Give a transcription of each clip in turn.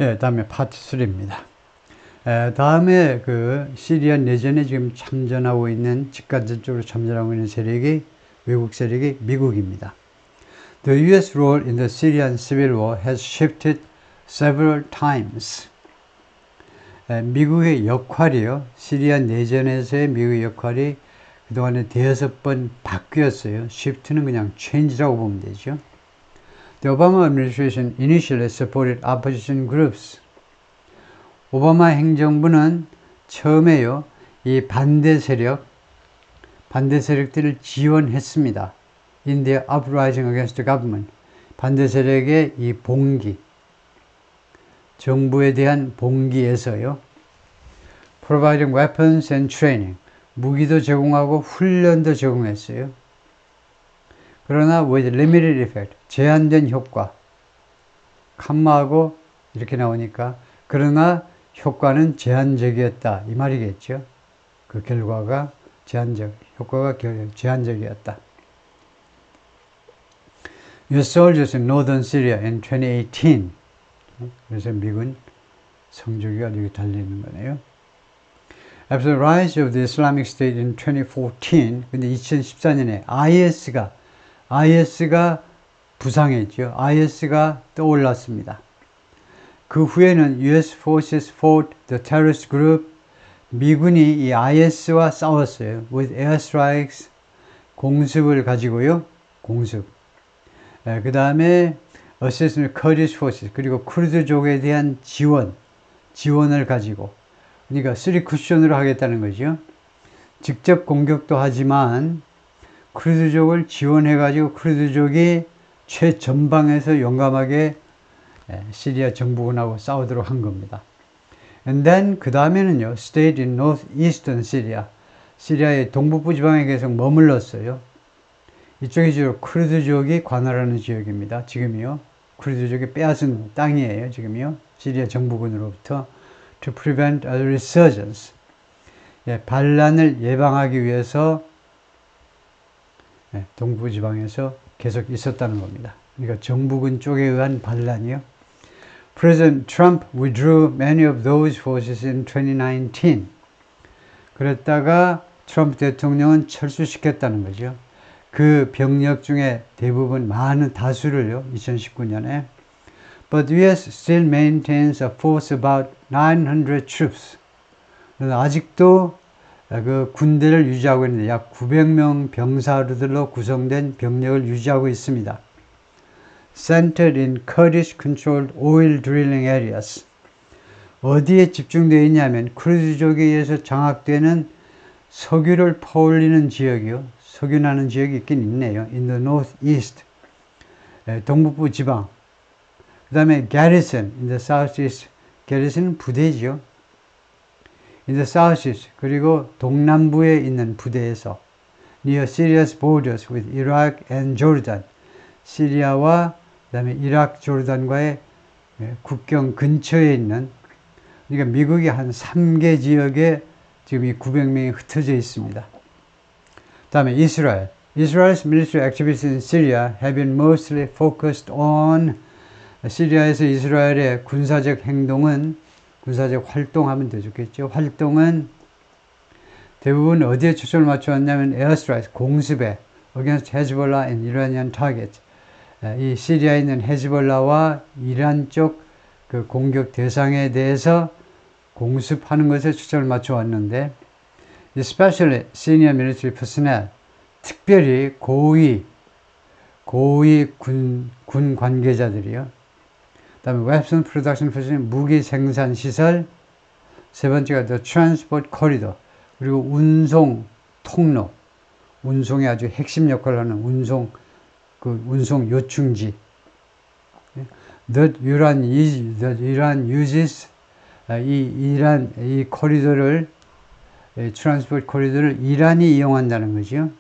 예, 다음에 파트 3입니다. 다음에 그 시리아 내전에 지금 참전하고 있는, 직간접적으로 참전하고 있는 세력이, 외국 세력이 미국입니다. The U.S. role in the Syrian civil war has shifted several times. 미국의 역할이요, 시리아 내전에서의 미국의 역할이 그동안에 대여섯 번 바뀌었어요. shift는 그냥 change라고 보면 되죠. The Obama administration initially supported opposition groups. 오바마 행정부는 처음에요, 이 반대 세력들을 지원했습니다. In their uprising against the government. 반대 세력의 이 봉기, 정부에 대한 봉기에서요. Providing weapons and training. 무기도 제공하고 훈련도 제공했어요. 그러나 with limited effect. 제한된 효과. 칸마하고 이렇게 나오니까 그러나 효과는 제한적이었다. 이 말이겠죠. 그 결과가 효과가 제한적이었다. US soldiers in northern Syria in 2018. 그래서 미군 성적이 아주 달리는 거네요. After the rise of the Islamic State in 2014, 근데 2014년에 IS가 부상했죠. IS가 떠올랐습니다. 그 후에는 US forces fought the terrorist group. 미군이 이 IS와 싸웠어요. With airstrikes, 공습을 가지고요. 공습. 그 다음에 assistance Kurdish forces, 그리고 쿠르드족에 대한 지원을 가지고, 그러니까 3쿠션으로 하겠다는 거죠. 직접 공격도 하지만 쿠르드족을 지원해가지고 쿠르드족이 최전방에서 용감하게 시리아 정부군하고 싸우도록 한 겁니다. And then 그 다음에는요, stayed in northeastern Syria. 시리아의 동북부 지방에 계속 머물렀어요. 이쪽이 주로 쿠르드족이 관할하는 지역입니다. 지금이요. 쿠르드족이 빼앗은 땅이에요. 지금이요. 시리아 정부군으로부터. To prevent a resurgence. 반란을 예방하기 위해서 동부 지방에서 계속 있었다는 겁니다. 그러니까 정부군 쪽에 의한 반란이요. President Trump withdrew many of those forces in 2019. 그랬다가 트럼프 대통령은 철수시켰다는 거죠. 그 병력 중에 대부분 많은 다수를요. 2019년에. But US still maintains a force about 900 troops. 아직도 그 군대를 유지하고 있는데 약 900명 병사들로 구성된 병력을 유지하고 있습니다. Centered in Kurdish-controlled oil drilling areas. 어디에 집중되어 있냐면 쿠르드족에 의해서 장악되는 석유를 퍼올리는 지역이요. 석유나는 지역이 있긴 있네요. In the northeast. 동북부 지방. 그 다음에 garrison in the southeast. garrison은 부대죠. In the southeast. 그리고 동남부에 있는 부대에서 near Syria's borders with Iraq and Jordan. 시리아와 그 다음에 이라크, 조르단과의 국경 근처에 있는, 그러니까 미국이 한 3개 지역에 지금 이 900명이 흩어져 있습니다. 그 다음에 이스라엘. Israel's military activities in Syria have been mostly focused on. 시리아에서 이스라엘의 군사적 활동하면 더 좋겠죠. 활동은 대부분 어디에 초점을 맞춰왔냐면 airstrikes, 공습에 against Hezbollah and Iranian targets. 이 시리아에 있는 헤즈볼라와 이란 쪽 그 공격 대상에 대해서 공습하는 것에 초점을 맞춰왔는데, especially senior military personnel, 특별히 고위 군 관계자들이요. 그 다음에 weapon production facility, 무기 생산 시설. 세 번째가 the transport corridor, 그리고 운송 통로, 운송에 아주 핵심 역할을 하는 운송 요충지. The Iran uses 이 코리도를, 트랜스포트 코리도를 이란이 이용한다는 거죠.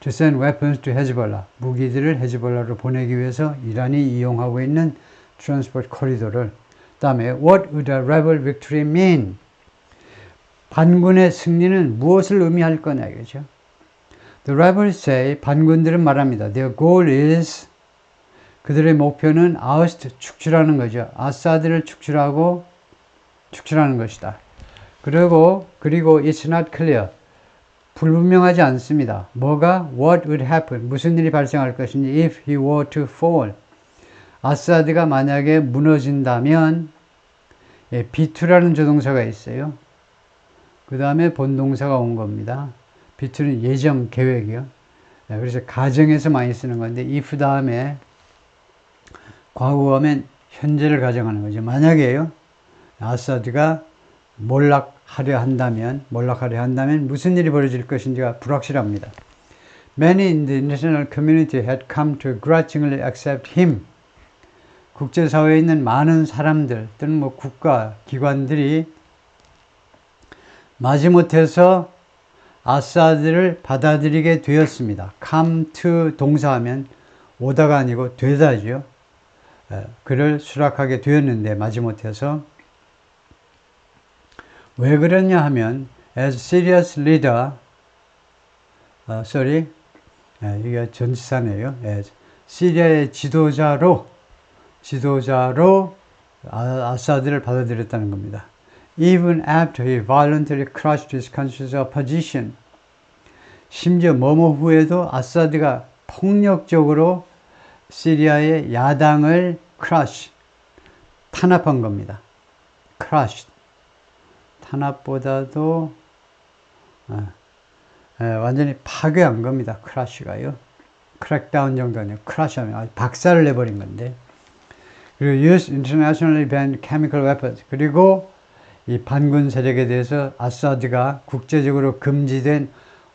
To send weapons to Hezbollah, 무기들을 헤즈볼라로 보내기 위해서 이란이 이용하고 있는 트랜스포트 코리도를. 다음에 What would a rebel victory mean? 반군의 승리는 무엇을 의미할 거냐 이거죠. The rebels say, 반군들은 말합니다. Their goal is, 그들의 목표는 oust, 축출하는 거죠. 아사드를 축출하는 것이다. 그리고 it's not clear. 불분명하지 않습니다. 뭐가? What would happen? 무슨 일이 발생할 것인지 if he were to fall. 아사드가 만약에 무너진다면 B2라는 조동사가 있어요. 그 다음에 본동사가 온 겁니다. B2는 예정, 계획이요. 그래서 가정에서 많이 쓰는 건데 if 다음에 과거하면 현재를 가정하는 거죠. 만약에요. 아사드가 몰락하려 한다면 무슨 일이 벌어질 것인지가 불확실합니다. Many in the international community had come to grudgingly accept him. 국제사회에 있는 많은 사람들 또는 국가, 기관들이 마지못해서 아사드를 받아들이게 되었습니다. come to 동사하면 오다가 아니고 되다죠. 그를 수락하게 되었는데 마지못해서 왜 그러냐 하면 as serious leader 이게 전치사네요. as 시리아의 지도자로 아사드를 받아들였다는 겁니다. Even after he voluntarily crushed his country's opposition. 심지어 후에도 아사드가 폭력적으로 시리아의 야당을 탄압한 겁니다. 탄압보다도 완전히 파괴한 겁니다. 크래시가요. 크랙다운 정도 아니에요. 크래시하면 박살을 내버린 건데. 그리고 used internationally banned chemical weapons. 그리고 이 반군 세력에 대해서 아사드가 국제적으로 금지된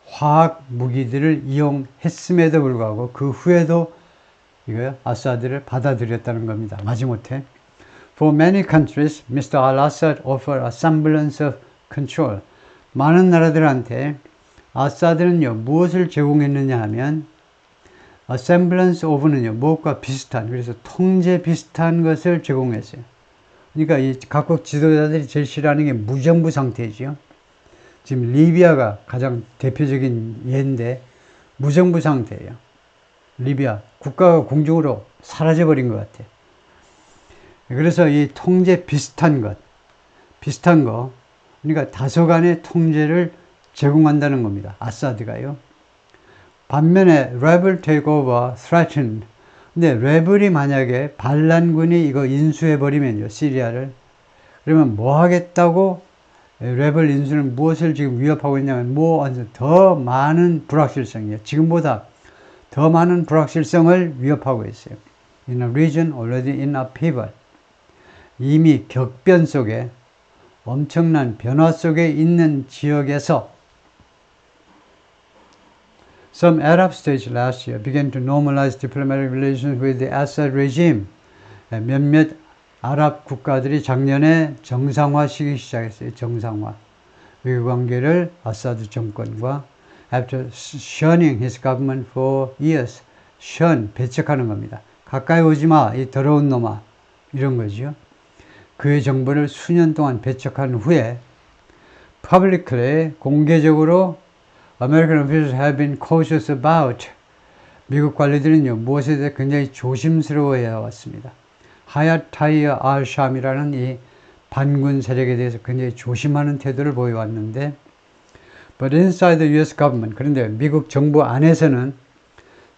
화학 무기들을 이용했음에도 불구하고 그 후에도 아사드를 받아들였다는 겁니다. 마지못해. For many countries, Mr. al-Assad offered a semblance of control. 많은 나라들한테 아사드는요, 무엇을 제공했느냐 하면 a semblance of는요, 무엇과 비슷한, 그래서 통제 비슷한 것을 제공했어요. 그러니까 이 각국 지도자들이 제일 싫어하는 게 무정부 상태죠. 지금 리비아가 가장 대표적인 예인데 무정부 상태예요. 리비아 국가가 공중으로 사라져버린 것 같아요. 그래서 이 통제 비슷한 거 그러니까 다소간의 통제를 제공한다는 겁니다. 아사드가요. 반면에 rebel takeover threatened. 근데 레벨이 만약에 반란군이 이거 인수해버리면요, 시리아를. 그러면 뭐 하겠다고 레벨 인수는 무엇을 지금 위협하고 있냐면 더 많은 불확실성이에요. 지금보다 더 많은 불확실성을 위협하고 있어요. In a region already in upheaval. 이미 격변 속에 엄청난 변화 속에 있는 지역에서 Some Arab states last year began to normalize diplomatic relations with the Assad regime. 몇몇 아랍 국가들이 작년에 정상화시키기 시작했어요. 정상화. 외교 관계를 아사드 정권과 after shunning his government for years. 배척하는 겁니다. 가까이 오지 마, 이 더러운 놈아. 이런 거죠. 그의 정부를 수년 동안 배척한 후에 publicly, 공개적으로 American officials have been cautious about. 미국 관리들은요, 무엇에 대해 굉장히 조심스러워 해왔습니다. 하얏 타이어 al-Sham이라는 이 반군 세력에 대해서 굉장히 조심하는 태도를 보여왔는데, but inside the US government, 그런데 미국 정부 안에서는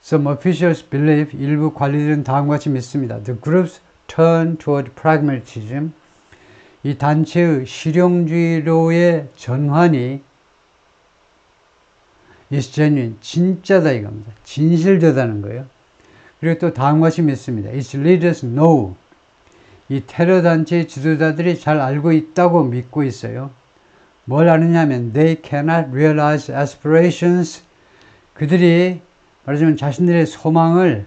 some officials believe, 일부 관리들은 다음과 같이 믿습니다. The groups turn toward pragmatism. 이 단체의 실용주의로의 전환이 is genuine, 진짜다 이겁니다. 진실되다는 거예요. 그리고 또 다음과 같이 믿습니다. Its leaders know. 이 테러 단체의 지도자들이 잘 알고 있다고 믿고 있어요. 뭘 아느냐면 they cannot realize aspirations. 그들이 말하자면 자신들의 소망을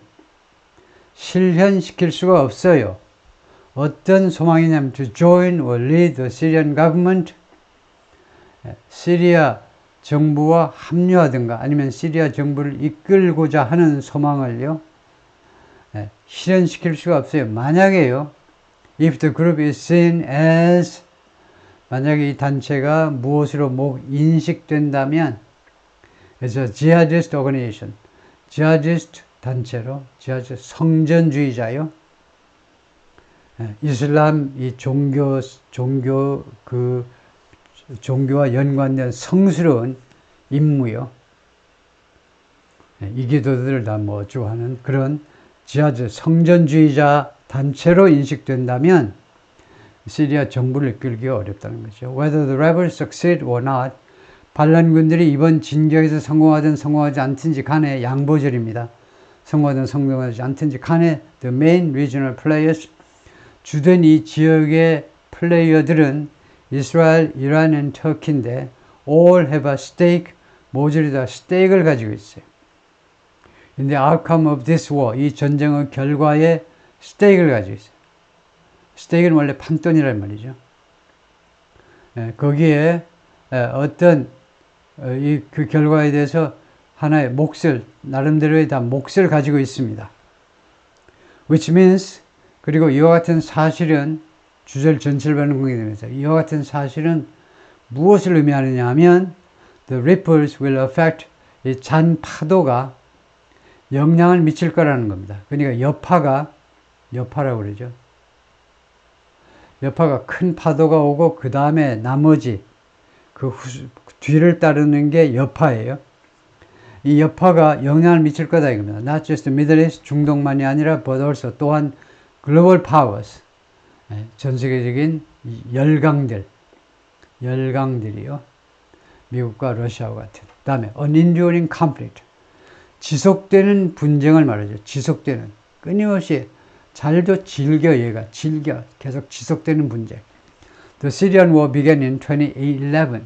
실현시킬 수가 없어요. 어떤 소망이냐면 to join or lead the Syrian government. 시리아 정부와 합류하든가 아니면 시리아 정부를 이끌고자 하는 소망을요, 실현시킬 수가 없어요. 만약에요, if the group is seen as, 만약에 이 단체가 무엇으로 인식된다면, as a jihadist organization, jihadist 단체로 지하주 성전주의자요. 이슬람 이 종교와 연관된 성스러운 임무요. 이 기도들을 다 뭐 어쩌고 하는 그런 지하주 성전주의자 단체로 인식된다면 시리아 정부를 이끌기가 어렵다는 거죠. Whether the rebels succeed or not, 반란군들이 이번 진격에서 성공하든 성공하지 않든지 간에 양보절입니다. 성공하든 성공하지 않든지 간에 the main regional players, 주된 이 지역의 플레이어들은 이스라엘, 이란, and 터키인데 all have a stake, 모조리 다 스테이크를 가지고 있어요. In the outcome of this war, 이 전쟁의 결과에 스테이크를 가지고 있어요. 스테이크는 원래 판돈이란 말이죠. 거기에 어떤 그 결과에 대해서 하나의 몫을, 나름대로의 다 몫을 가지고 있습니다. Which means, 그리고 이와 같은 사실은 주절 전체를 보는 되면서 이와 같은 사실은 무엇을 의미하느냐 하면 the ripples will affect, 이 잔 파도가 영향을 미칠 거라는 겁니다. 그러니까 여파라고 그러죠. 여파가 큰 파도가 오고 그 다음에 나머지 그 뒤를 따르는 게 여파예요. 이 여파가 영향을 미칠 거다 이겁니다. Not just Middle East, 중동만이 아니라 but also 또한 global powers, 전 세계적인 열강들이요. 미국과 러시아와 같은. 그 다음에 unenduring conflict, 지속되는 분쟁을 말하죠. 지속되는, 끊임없이 잘도 얘가 계속 지속되는 분쟁. The Syrian war began in 2011.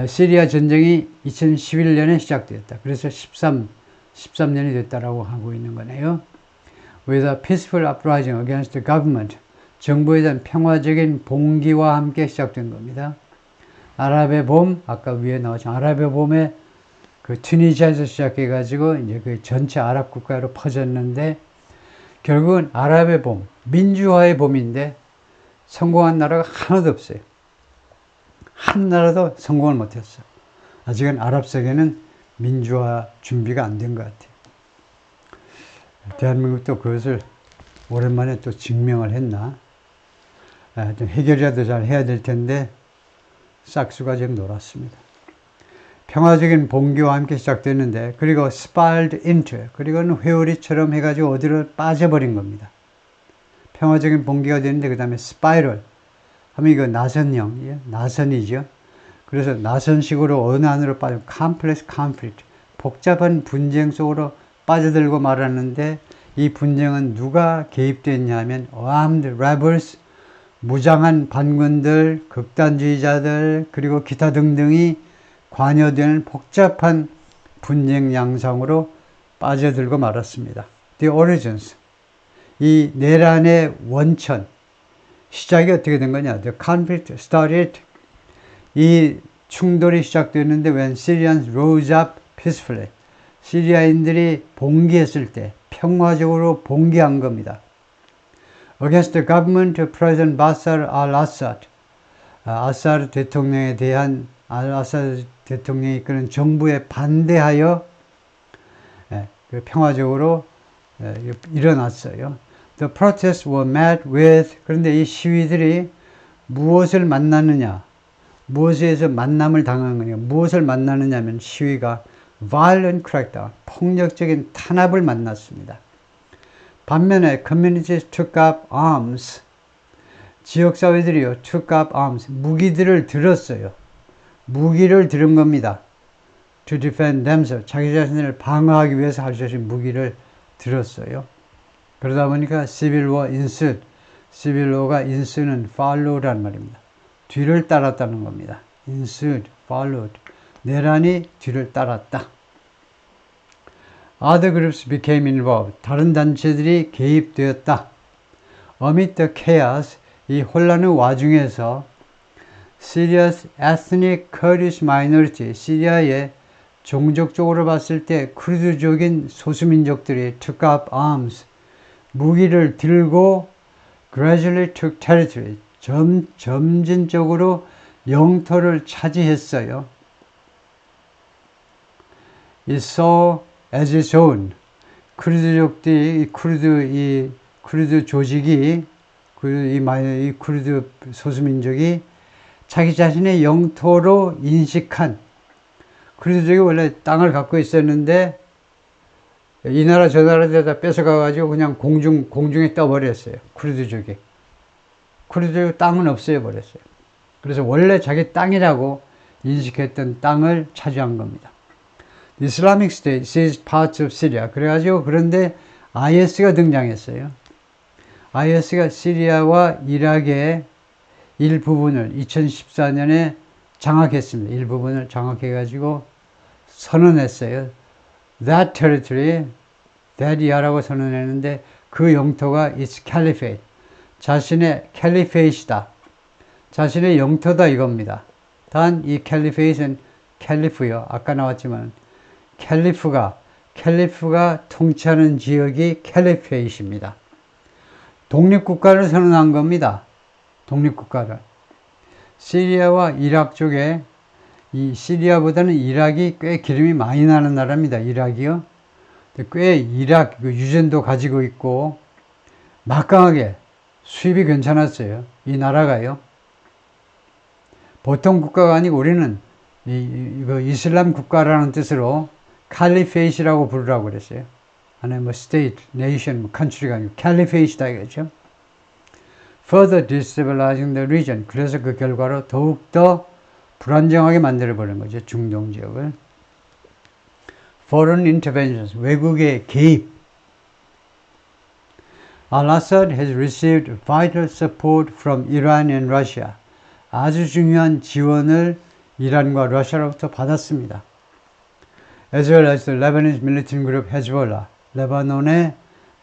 시리아 전쟁이 2011년에 시작되었다. 그래서 13년이 됐다라고 하고 있는 거네요. With a peaceful uprising against the government, 정부에 대한 평화적인 봉기와 함께 시작된 겁니다. 아랍의 봄, 아까 위에 나왔죠. 아랍의 봄에 그 튀니지아에서 시작해가지고 이제 그 전체 아랍 국가로 퍼졌는데 결국은 아랍의 봄, 민주화의 봄인데 성공한 나라가 하나도 없어요. 한 나라도 성공을 못했어. 아직은 아랍 세계는 민주화 준비가 안 된 것 같아요. 대한민국도 그것을 오랜만에 또 증명을 했나? 좀 해결이라도 잘 해야 될 텐데 싹수가 지금 놀았습니다. 평화적인 봉기와 함께 시작됐는데 그리고 spiraled into, 그리고는 회오리처럼 해가지고 어디로 빠져버린 겁니다. 평화적인 봉기가 되는데 그 다음에 스파이럴 하면 이거 나선형, 나선이죠. 그래서 나선식으로 어느 안으로 빠져 complex conflict, 복잡한 분쟁 속으로 빠져들고 말하는데 이 분쟁은 누가 개입됐냐 하면 armed rebels, 무장한 반군들, 극단주의자들 그리고 기타 등등이 관여되는 복잡한 분쟁 양상으로 빠져들고 말았습니다. The origins, 이 내란의 원천, 시작이 어떻게 된 거냐? The conflict started, 이 충돌이 시작됐는데 when Syrians rose up peacefully, 시리아인들이 봉기했을 때 평화적으로 봉기한 겁니다. Against the government of President Bashar al-Assad, 아사드 대통령에 대한 아사드 대통령이 이끄는 정부에 반대하여 평화적으로 일어났어요. The protests were met with, 그런데 이 시위들이 무엇을 만나느냐, 무엇에서 만남을 당한 거냐, 무엇을 만나느냐 하면 시위가 violent crackdown, 폭력적인 탄압을 만났습니다. 반면에 communities took up arms, 지역사회들이요, took up arms, 무기들을 들었어요. 무기를 들은 겁니다. To defend themselves, 자기 자신을 방어하기 위해서 할 수 있는 무기를 들었어요. 그러다 보니까 civil war ensued, civil war가 ensue는 follow란 말입니다. 뒤를 따랐다는 겁니다. ensued, followed, 내란이 뒤를 따랐다. Other groups became involved, 다른 단체들이 개입되었다. Amid the chaos, 이 혼란의 와중에서 Syria's ethnic Kurdish minority, 시리아의 종족적으로 봤을 때 쿠르드족인 소수민족들이 took up arms, 무기를 들고 gradually took territory, 점진적으로 영토를 차지했어요. It saw as its own, 쿠르드족들이, 이 쿠르드 조직이, 이 쿠르드 소수민족이 자기 자신의 영토로 인식한, 쿠르드족이 원래 땅을 갖고 있었는데, 이 나라 저 나라 데다 뺏어가가지고 그냥 공중에 떠버렸어요. 쿠르드족이. 쿠르드족 땅은 없애어 버렸어요. 그래서 원래 자기 땅이라고 인식했던 땅을 차지한 겁니다. Islamic State seized parts of Syria. 그래가지고 그런데 IS가 등장했어요. IS가 시리아와 이락의 일부분을 2014년에 장악했습니다. 일부분을 장악해가지고 선언했어요. That territory, that이야라고 선언했는데 그 영토가 is caliphate. 자신의 caliphate이다. 자신의 영토다 이겁니다. 단 이 caliphate은 캘리프요. 아까 나왔지만 캘리프가 통치하는 지역이 캘리페이트입니다. 독립국가를 선언한 겁니다. 독립국가를. 시리아와 이락 쪽에, 이 시리아보다는 이락이 꽤 기름이 많이 나는 나라입니다. 이락이요. 꽤 이락 유전도 가지고 있고 막강하게 수입이 괜찮았어요. 이 나라가요. 보통 국가가 아니고 우리는 이거 이슬람 국가라는 뜻으로 칼리페이트라고 부르라고 그랬어요. 하나의 뭐 state, nation, 뭐 country가 아니고 칼리페이트다 이거죠. Further destabilizing the region. 그래서 그 결과로 더욱더 불안정하게 만들어버린 거죠. 중동 지역을. Foreign interventions. 외국의 개입. Al-Assad has received vital support from Iran and Russia. 아주 중요한 지원을 이란과 러시아로부터 받았습니다. As well as the Lebanese militant group Hezbollah. 레바논의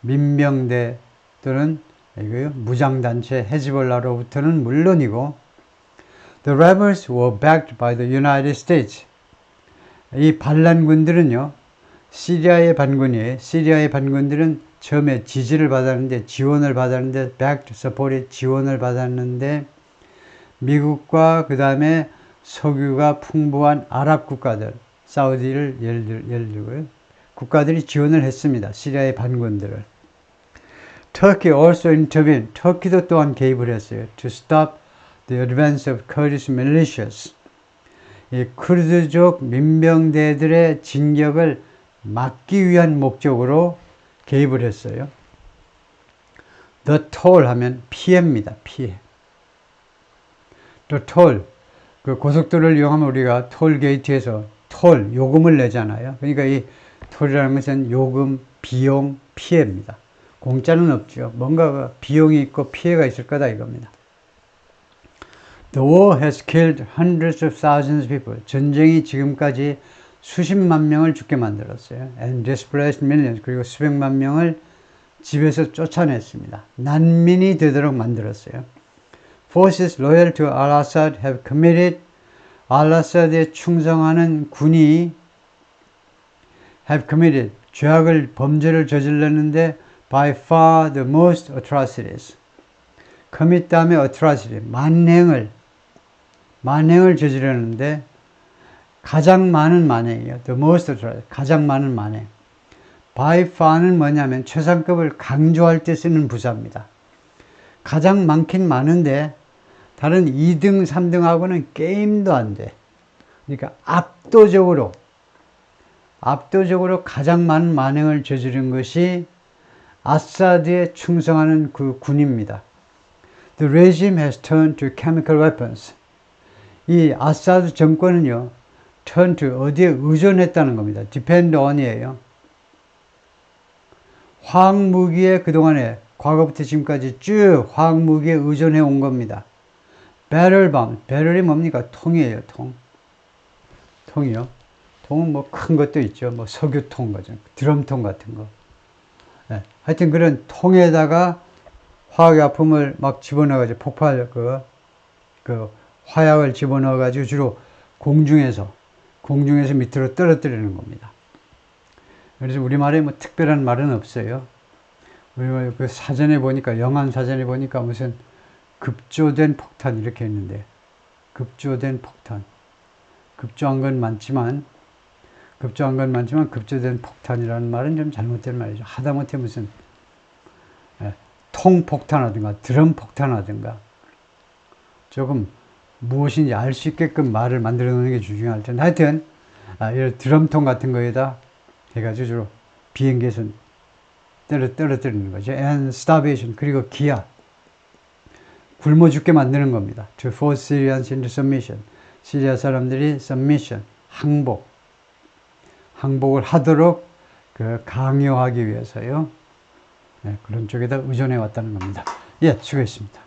민병대 또는 무장단체 헤즈볼라로부터는 물론이고 The rebels were backed by the United States. 이 반란군들은요. 시리아의 반군이에요. 시리아의 반군들은 처음에 지지를 받았는데 지원을 받았는데 backed, supported, 지원을 받았는데 미국과 그 다음에 석유가 풍부한 아랍 국가들, 사우디를 예를 들고요. 국가들이 지원을 했습니다. 시리아의 반군들을. Turkey also intervened. 터키도 또한 개입을 했어요. To stop the advance of Kurdish militias. 이 쿠르드족 민병대들의 진격을 막기 위한 목적으로 개입을 했어요. The toll 하면 피해입니다. 피해. The toll. 그 고속도로를 이용하면 우리가 톨 게이트에서 톨, 요금을 내잖아요. 그러니까 이 톨이라는 것은 요금, 비용, 피해입니다. 공짜는 없죠. 뭔가 비용이 있고 피해가 있을 거다 이겁니다. The war has killed hundreds of thousands of people. 전쟁이 지금까지 수십만 명을 죽게 만들었어요. And displaced millions. 그리고 수백만 명을 집에서 쫓아냈습니다. 난민이 되도록 만들었어요. Forces loyal to al-Assad have committed. al-Assad에 충성하는 군이 have committed. 범죄를 저질렀는데 by far the most atrocities. commit 다음에 atrocity. 만행을 저지르는데 가장 많은 만행이에요. The most atrocious. 가장 많은 만행. by far는 뭐냐면 최상급을 강조할 때 쓰는 부사입니다. 가장 많긴 많은데 다른 2등, 3등하고는 게임도 안 돼. 그러니까 압도적으로 가장 많은 만행을 저지른 것이 아사드에 충성하는 그 군입니다. The regime has turned to chemical weapons. 이 아사드 정권은요, turn to 어디에 의존했다는 겁니다. depend on이에요. 화학무기에 그동안에 과거부터 지금까지 쭉 화학무기에 의존해 온 겁니다. 배럴이 뭡니까? 통이에요, 통. 통이요. 통은 뭐 큰 것도 있죠. 뭐 석유통 같은, 드럼통 같은 거. 네. 하여튼 그런 통에다가 화학약품을 막 집어넣어가지고 폭발, 그 화약을 집어넣어가지고 주로 공중에서 밑으로 떨어뜨리는 겁니다. 그래서 우리말에 뭐 특별한 말은 없어요. 우리말 그 사전에 보니까, 영한 사전에 보니까 무슨 급조된 폭탄 이렇게 했는데, 급조된 폭탄. 급조한 건 많지만, 급조한 건 많지만 급조된 폭탄이라는 말은 좀 잘못된 말이죠. 하다못해 무슨 통폭탄하든가 드럼 폭탄하든가 조금 무엇인지 알 수 있게끔 말을 만들어 놓는 게 중요할 텐데 하여튼 이런 드럼통 같은 거에다 해가지고 주로 비행기에서 떨어뜨리는 거죠. And starvation 그리고 기아 굶어 죽게 만드는 겁니다. To force Syrians into submission 시리아 사람들이 submission 항복을 하도록 강요하기 위해서요. 그런 쪽에다 의존해 왔다는 겁니다. 예, 수고했습니다.